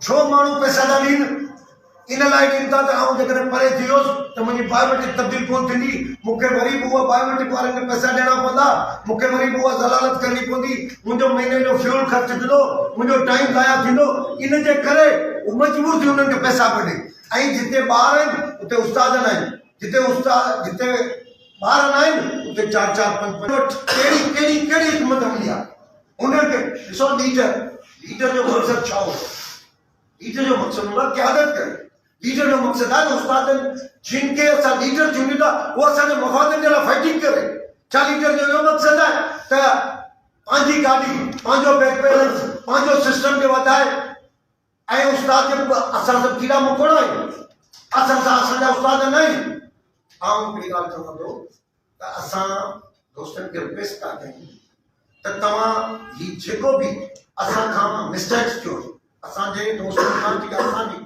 छो माण्हू पैसा था ॾीनि इन लाइ ॾीनि था त आउं जेकॾहिं परे थी वियुसि त मुंहिंजी बायोमेट्रिक तब्दील कोन थींदी, मूंखे वरी बि उहा बायोमेट्रिक वारनि खे पैसा ॾियणा पवंदा, मूंखे वरी बि उहा ज़लालत करणी पवंदी, मुंहिंजो महीने जो फ्यूल ख़र्च थींदो, मुंहिंजो टाइम ज़ाया थींदो। इन जे करे उहे मजबूर थी उन्हनि खे पैसा पियो ॾे। ऐं जिते ॿार आहिनि उते उस्ताद न आहिनि, जिते ॿार न आहिनि उते 4-4 5-5 कहिड़ी कहिड़ी कहिड़ी हिकमत मिली आहे उन्हनि खे। ॾिसो लीडर जो मक़सदु छा हो? लीडर जो मक़सदु हूंदो आहे क़यादत करे। लीडर जो मक़सदु आहे त उस्तादनि जिन खे असां लीडर चूंडियूं था उहो असांजे मफ़ादनि जे लाइ फाइटिंग करे। छा लीडर जो इहो मक़सदु आहे त पंहिंजी गाॾी, पंहिंजो बैंक बैलेंस, पंहिंजो सिस्टम खे वधाए ऐं उस्ताद खे असां सभु कीड़ा मकोड़ा आहियूं, असांजा उस्ताद न आहिनि। आउं हिकिड़ी ॻाल्हि चवंदो त असां दोस्तनि खे रिक्वेस्ट था कयूं त तव्हां ही जेको बि असां खां मिस्टेक्स थियो, असांजे दोस्तनि खां जेका असांजी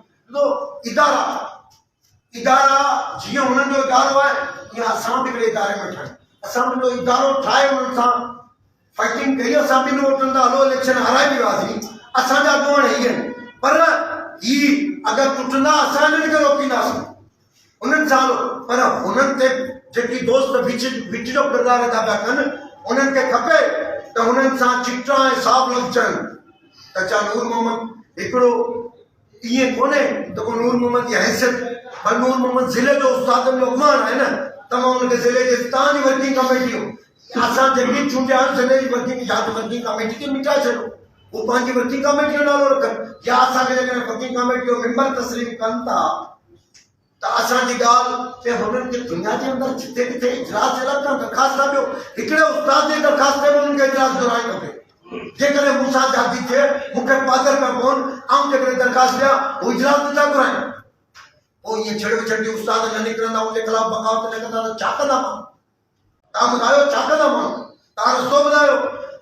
इदारा जीअं हुननि जो इदारो आहे तीअं असां बि हिकिड़े इदारे में ठाहियूं। असां पंहिंजो इदारो ठाहे हुननि सां फाइटिंग कई। असां ॿिनि वोटनि सां हलो इलेक्शन हाराए बि वियासीं, असांजा ॾोण इहे आहिनि। पर ही अगरि टुटंदा असां हिननि खे रोकींदासीं उन्हनि सां, पर हुननि ते जेकी दोस्त विच जो किरदारु अदा पिया कनि उन्हनि खे खपे त हुननि सां चिटा ऐं साफ़ लफ़्ज़ चवनि त छा नूर मोहम्मद हिकिड़ो इएं कोन्हे त को नूर मोहम्मद जी हैसियत, पर नूर मोहम्मद ज़िले जो उस्तादनि जो अॻुवान आहे न। तव्हां हुनखे ज़िले जे तव्हांजी वर्किंग कमेटी हो, असां जेकी चूंडिया आहिनि ज़िले जी वर्किंग या त वर्किंग कमेटी खे मिटाए छॾो, उहो पंहिंजी वर्किंग कमेटी जो नालो रखनि, या असांखे जेकॾहिं वर्किंग कमेटी जो मेंबर तस्लीम कनि था त असांजी ॻाल्हि ते हुननि खे दुनिया जे अंदरि जिते किथे इजलास जे लाइ दरख़्वास्त था ॾियो। हिकिड़े उस्ताद जी दरख़्वास्त ते हुननि खे इजलास घुराइणु खपे। जेकॾहिं मूंसां जाती थिए, मूंखे पागल पिया पवनि, आउं जेकॾहिं दरख़्वास्त ॾियां उहो इजलास नथा घुराइनि, पोइ ईअं छेड़ छेड़ी उस्ताद न निकिरंदा, उनजे ख़िलाफ़ बग़ावत न कंदा त छा कंदा माण्हू? तव्हां ॿुधायो छा कंदा माण्हू? तव्हां रस्तो ॿुधायो।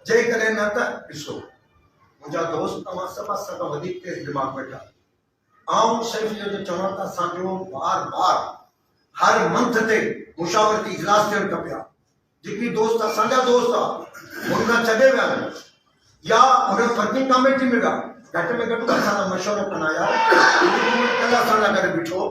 जेकॾहिं न त ॾिसो मुंहिंजा दोस्त तव्हां सभु असां वधीक तेज़ दिमाग़ वेठा। आउं सिर्फ़ु इहो त चवां त असांजो बार हर मंथ ते मुशावरती इजलास थियणु खपे। जेकी दोस्त असांजा दोस्त आहे हुन खां छॾे विया आहिनि या हुन वर्किंग कमेटी में विया, घटि में घटि असां मशवरो कंदा यार, कल्ह असां सां गॾु बीठो।